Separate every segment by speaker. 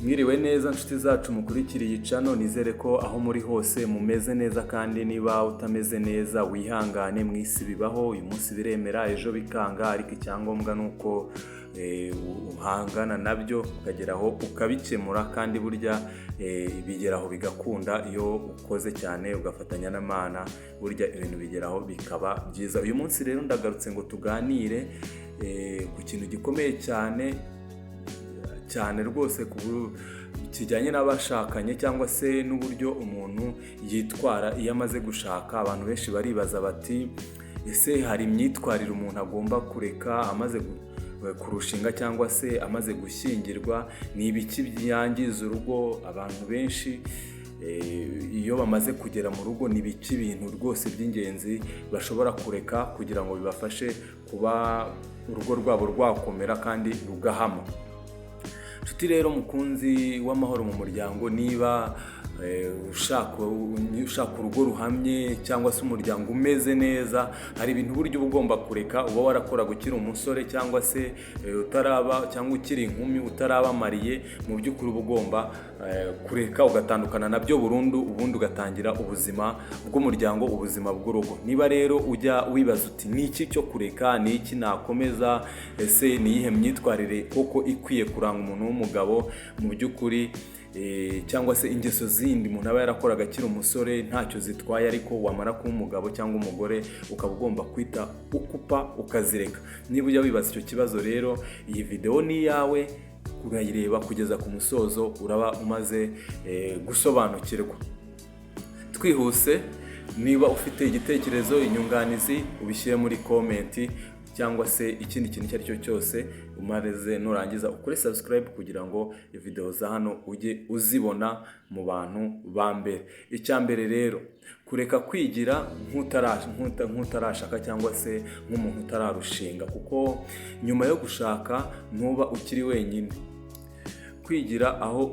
Speaker 1: Mwiriwe neza nshuti zacu mukurikiriye icano, nizere ko aho muri hose mumeze neza, kandi niba utameze neza wihangane, mwisi bibaho, uyu munsi biremera ejo bikanga, ariko icyangombwa nuko uhangana nabyo ukageraho ukabikemura, kandi burya bigeraho bigakunda iyo ukoze cyane ugafatanya n'Imana, burya ibintu bigeraho bikaba byiza. Uyu munsi rero ndagarutse ngo tuganire ku kintu gikomeye cyane rwose kijyanye n'abashakanye, cyangwa se n'uburyo umuntu yitwara iyo amaze gushaka. Abantu benshi baribaza bati ese hari imyitwarire umuntu agomba kureka amaze kurushinga cyangwa se amaze gushyingirwa? Ni ibiki byangiza urugo? Abantu benshi iyo bamaze kugera mu rugo ni ibiki bintu rwose by'ingenzi bashobora kureka kugira ngo bibafashe kuba urugo rwabo rwakomera kandi rugahama? Nshuti rero mukunzi w'amahoro mu muryango, niba ushaka urugo ruhamye cyangwa se umuryango umeze neza, hari ibintu buryo ugomba kureka. uba warakoraga ukiri umusore cyangwa se cyangwa ukiri inkumi utarabamariye, mu by'ukuri uba ugomba kureka ugatandukana nabyo burundu, ubundi ugatangira ubuzima bw'umuryango, ubuzima bw'urugo. Niba rero ujya wibaza uti ni iki cyo kureka, ni iki nakomeza, ese ni iyihe myitwarire koko ikwiye kuranga umuntu w'umugabo mu by'ukuri, cyangwa se ingeso zindi umuntu aba yarakoraga akiri umusore ntacyo zitwaye, ariko wamara kuba umugabo cyangwa umugore ukaba ugomba kwita ukupa ukazireka. Niba ujya wibaza icyo kibazo rero, iyi video ni iyawe, urayireba kugeza ku musozo, uraba umaze gusobanukirwa. Twihuse, niba ufite igitekerezo, inyunganizi, ubishyire muri komenti, cyangwa se ikindi kintu icyo ari cyo cyose, umaze nurangiza ukore subscribe kugira ngo video za hano ujye uzibona mu bantu ba mbere. Icyambere rero, kureka kwigira nk'utarashaka cyangwa se nk'umuntu utararushinga, kuko nyuma yo gushaka ntuba ukiri wenyine. Kwigira aho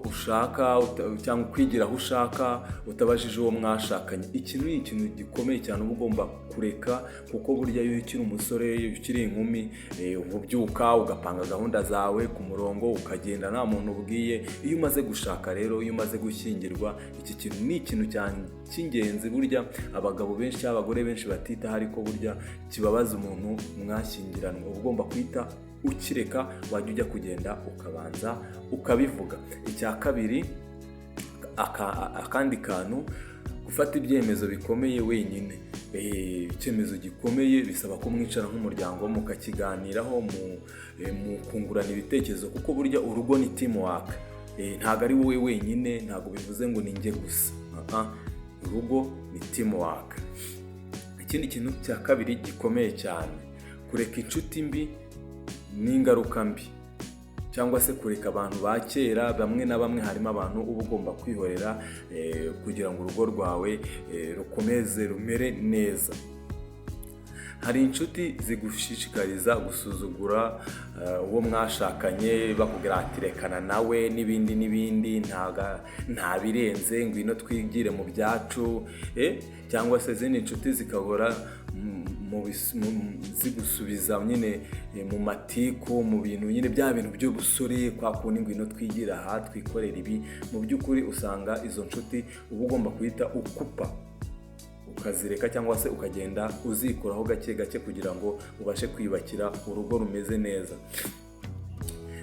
Speaker 1: ushaka cyangwa kwigira aho ushaka utabajije uwo mwashakanye, iki ni ikintu gikomeye cyane uba ugomba kureka, kuko burya iyo ukiri umusore, iyo ukiri inkumi, ubyuka ugapanga gahunda zawe ku murongo, ukagenda nta muntu ubwiye. Iyo umaze gushaka rero, iyo umaze gushyingirwa, iki kintu ni ikintu cy'ingenzi burya abagabo benshi cyangwa abagore benshi batitaho, ariko burya kibabaza umuntu mwashyingiranwa. Uba ugomba kwita ukireka, wajya ujya kugenda ukabanza ukabivuga. Icya kabiri, akandi kantu, gufata ibyemezo bikomeye wenyine. Icyemezo gikomeye bisaba ko mwicara nk'umuryango mukakiganiraho, mu kungurana ibitekerezo, kuko burya urugo ni teamwork. Ntabwo ari wowe wenyine, ntabwo bivuze ngo ni njye gusa. Urugo ni teamwork. Ikindi kintu cya kabiri gikomeye cyane, kureka inshuti mbi n'ingaruka mbi, cyangwa se kureka abantu ba kera. Bamwe na bamwe harimo abantu uba ugomba kwihorera kugira ngo urugo rwawe rukomeze rumere neza. Hari inshuti zigushishikariza gusuzugura uwo mwashakanye, bakubwira ati rekana nawe n'ibindi, nta birenze, ngwino twigire mu byacu, cyangwa se izindi inshuti zikahora zigusubiza nyine mu matiku, mu bintu nyine bya bintu by'ubusore, kwa kundi ngwino twigira aha, twikorera ibi. Mu by'ukuri usanga izo nshuti uba ugomba kuhita ukupa ukazireka, cyangwa se ukagenda uzikuraho gake gake kugira ngo ubashe kwiyubakira urugo rumeze neza.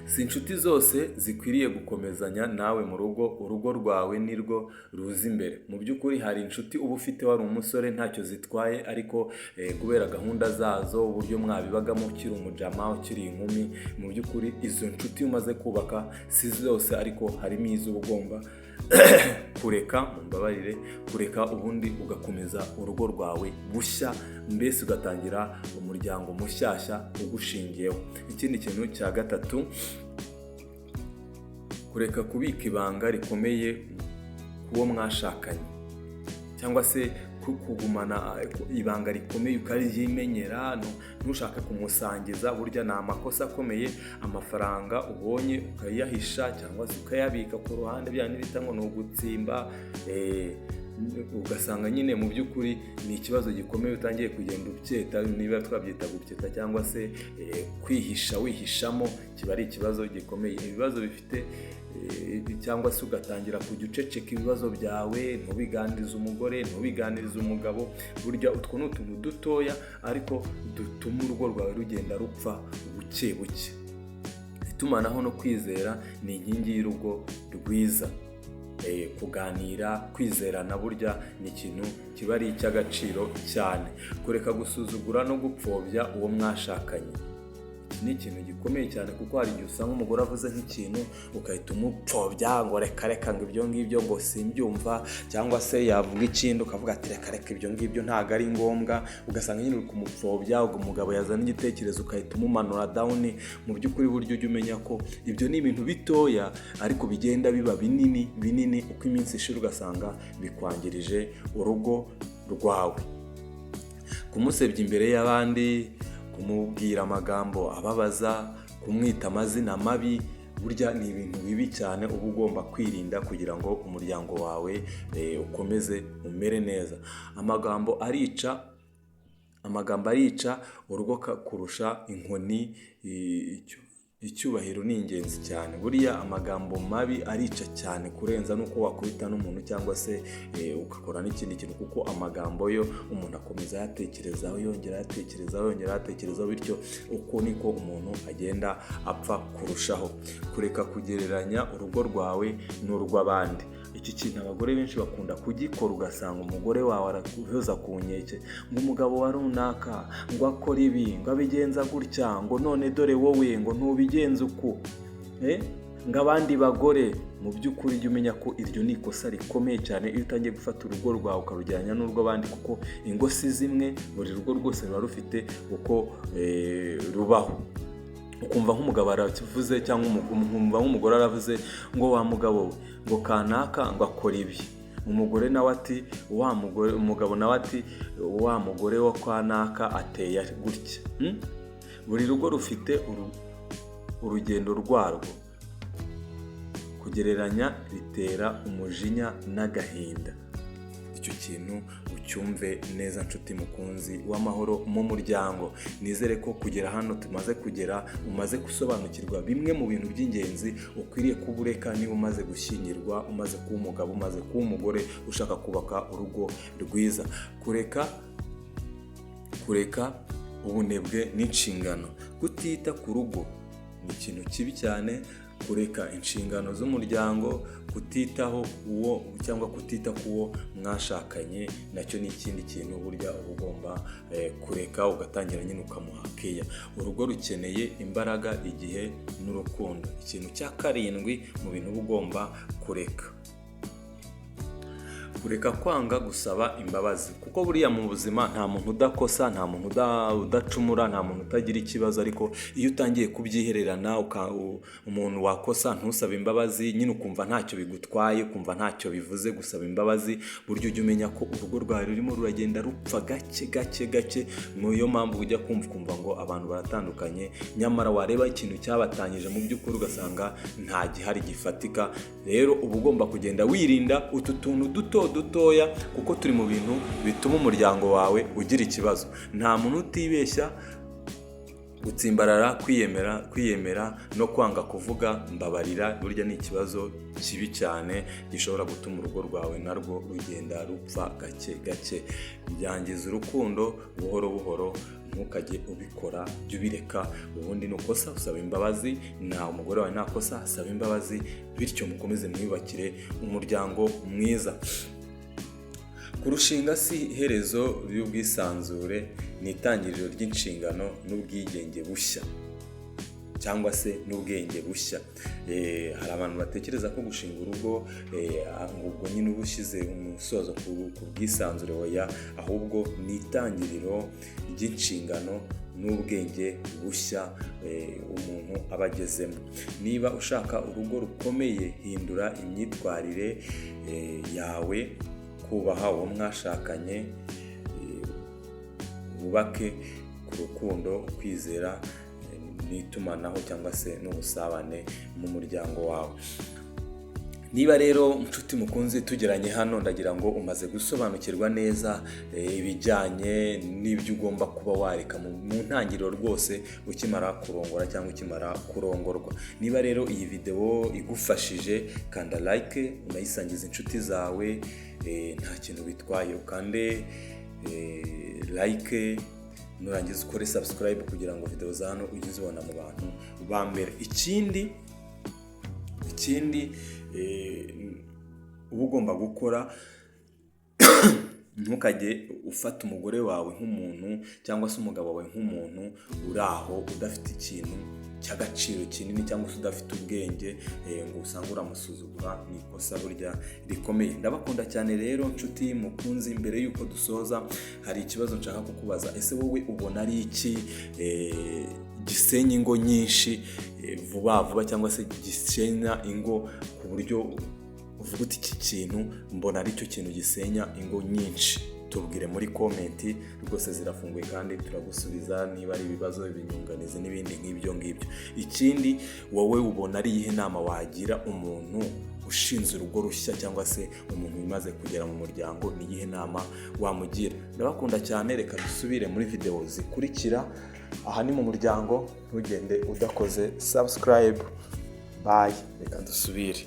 Speaker 1: Si inshuti zose zikwiriye gukomezanya nawe mu rugo, urugo rwawe nirwo ruza imbere. Mu by'ukuri hari inshuti uba ufite wari umusore ntacyo zitwaye, ariko kubera gahunda zazo, uburyo mwabibagamo ukiri umujama, ukiri inkumi, mu by'ukuri izo nshuti umaze kubaka si zose, ariko harimo izo ugomba kureka, ubundi ugakomeza urugo rwawe bushya, mbese ugatangira umuryango mushyashya ugushingiyeho. Ikindi kintu cya gatatu, kureka kubika ibanga rikomeye kuwo mwashakanye, cyangwa se kugumana ibanga rikomeye ukaryimenyera, ntushaka kumusangiza. Burya ni amakosa akomeye, amafaranga ubonye ukayahisha cyangwa se ukayabika ku ruhande, bya nibita ngo ni ugutsimba. ugasanga nyine mu by'ukuri ni ikibazo gikomeye utangiye kugenda ubyeta, niba twabyita gubyeta cyangwa se kwihisha wihishamo, kiba ari ikibazo gikomeye. Ibibazo bifite cyangwa se ugatangira kujya uceceka ibibazo byawe, ntubiganirize umugore, ntubiganirize umugabo. Burya utwo ni utuntu dutoya ariko dutuma urugo rwawe rugenda rupfa buke buke. Itumanaho no kwizera ni inkingi y'urugo rwiza. Kuganira, kwizerana burya ni ikintu kiba ari icy'agaciro cyane. Kureka gusuzugura no gupfobya uwo mwashakanye, iki ni ikintu gikomeye cyane, kuko hari igihe usanga umugore avuze nk'ikintu ugahita umupfobya ngo reka ngo ibyo ngibyo ngo simbyumva, cyangwa se yavuga ikindi ukavuga ati reka ibyo ngibyo ntabwo ari ngombwa, ugasanga nyine uri kumupfobya. Umugabo yazana igitekerezo ugahita umumanura down. Mu by'ukuri buryo ujya umenya ko ibyo ni ibintu bitoya ariko bigenda biba binini uko iminsi ishira, ugasanga bikwangirije urugo rwawe. Kumusebya imbere y'abandi, kumubwira amagambo ababaza, kumwita amazina mabi, burya ni ibintu bibi cyane uba ugomba kwirinda kugira ngo umuryango wawe ukomeze umere neza. Amagambo arica urugo kurusha inkoni. Icyubahiro ni ingenzi cyane. Buriya amagambo mabi arica cyane kurenza nuko wakubita n'umuntu cyangwa se ugakora n'ikindi kintu, kuko amagambo yo umuntu akomeza yatekerezaho, yongera yatekerezaho, bityo uko niko umuntu agenda apfa kurushaho. Kureka kugereranya urugo rwawe n'urw'abandi. Iki kintu abagore benshi bakunda kugikora, ugasanga umugore wawe arakuhoza ku nkeke ngo umugabo wa runaka ngo akora ibi, ngo abigenza gutya, ngo none dore wowe ngo ntubigenza uku, ngo abandi bagore. Mu by'ukuri jya umenya ko iryo ni ikosa rikomeye cyane iyo utangiye gufata urugo rwawe ukarujyana n'urw'abandi, kuko ingo si zimwe, buri rugo rwose ruba rufite uko rubaho. Ukumva nk'umugabo aravuze cyangwa ukumva nk'umugore aravuze ngo wa mugabo we ngo kanaka ngo akora ibi, umugore nawe ati umugabo nawe ati wa mugore wa kanaka ateye gutya. Buri rugo rufite urugendo rwarwo. Kugereranya bitera umujinya n'agahinda. Icyo kintu ucyumve neza nshuti mukunzi w'amahoro mu muryango. Nizere ko kugera hano tumaze kugera umaze gusobanukirwa bimwe mu bintu by'ingenzi ukwiriye kuba ureka niba umaze gushyingirwa, umaze kuba umugabo, umaze kuba umugore, ushaka kubaka urugo rwiza. Kureka ubunebwe n'inshingano. Kutita ku rugo ni ikintu kibi cyane. Kureka inshingano z'umuryango, kutitaho uwo cyangwa kutita ku uwo mwashakanye, nacyo ni ikindi kintu burya uba ugomba kureka, ugatangira nyine ukamuha keya. Urugo rukeneye imbaraga, igihe n'urukundo. Ikintu cya 7 mu bintu uba ugomba kureka. Kureka kwanga gusaba imbabazi, kuko buriya mu buzima nta muntu udakosa, nta muntu udacumura, nta muntu utagira ikibazo, ariko iyo utangiye kubyihererana umuntu wakosa ntusabe imbabazi, nyine ukumva ntacyo bigutwaye, ukumva ntacyo bivuze gusaba imbabazi. Buryo ujya umenya ko urugo rwawe rurimo ruragenda rupfa gake. Niyo mpamvu ujya kumva ngo abantu baratandukanye, nyamara wareba ikintu cyabatanyije mu by'ukuri ugasanga nta gihari gifatika. Rero uba ugomba kugenda wirinda utu tuntu dutoya, kuko turi mu bintu bituma umuryango wawe ugira ikibazo. Nta muntu utibeshya. Gutsimbarara, kwiyemera no kwanga kuvuga mbabarira, burya ni ikibazo kibi cyane gishobora gutuma urugo rwawe narwo rugenda rupfa gake. Byangiza urukundo buhoro. Ntukajye ubikora, jya ubireka. Ubundi nukosa usaba imbabazi, na umugore wawe nakosa asaba imbabazi, bityo mukomeze mwiyubakire umuryango mwiza. Kurushinga si iherezo ry'ubwisanzure, ni itangiriro ry'inshingano n'ubwigenge bushya cyangwa se n'ubwenge bushya. Hari abantu batekereza ko gushinga urugo ubwo nyine uba ushyize umusozo ku bwisanzure. Oya, ahubwo ni itangiriro ry'inshingano n'ubwenge bushya umuntu aba agezemo. Niba ushaka urugo rukomeye, hindura imyitwarire yawe, kubaha uwo mwashakanye, wubake ku rukundo, kwizera n'itumanaho cyangwa se n'ubusabane mu muryango wawe. Niba rero nshuti mukunzi tugeranye hano, ndagira ngo umaze gusobanukirwa neza ibijyanye n'ibyo ugomba kuba wareka mu ntangiriro rwose ukimara kurongora cyangwa ukimara kurongorwa. Niba rero iyi video igufashije, kanda like, unayisangiza inshuti zawe, nta kintu bitwaye, ukande like, nurangiza ukore subscribe kugira ngo video za hano ujye uzibona mu bantu ba mbere. Ikindi uba ugomba gukora, ntukajye ufata umugore wawe nk'umuntu cyangwa se umugabo wawe nk'umuntu uri aho udafite ikintu cy'agaciro kinini cyangwa se udafite ubwenge ngo usange uramusuzugura. Ni ikosa burya rikomeye. Ndabakunda cyane rero nshuti mukunzi, mbere yuko dusoza hari ikibazo nshaka kukubaza. Ese wowe ubona ari iki gisenya ingo nyinshi vuba vuba, cyangwa se gisenya ingo ku buryo uvuga uti iki kintu mbona ari cyo kintu gisenya ingo nyinshi? Tubwire muri komenti, rwose zirafunguye kandi turagusubiza niba ari ibibazo, ibinyunganizi n'ibindi nk'ibyo ngibyo. Ikindi, wowe ubona ari iyihe nama wagira umuntu ushinze urugo rushya cyangwa se umuntu umaze kugera mu muryango? Ni iyihe nama wamugira? Ndabakunda cyane, reka dusubire muri video zikurikira. Aha ni mu muryango, ntugende udakoze subscribe. Bye, reka dusubire.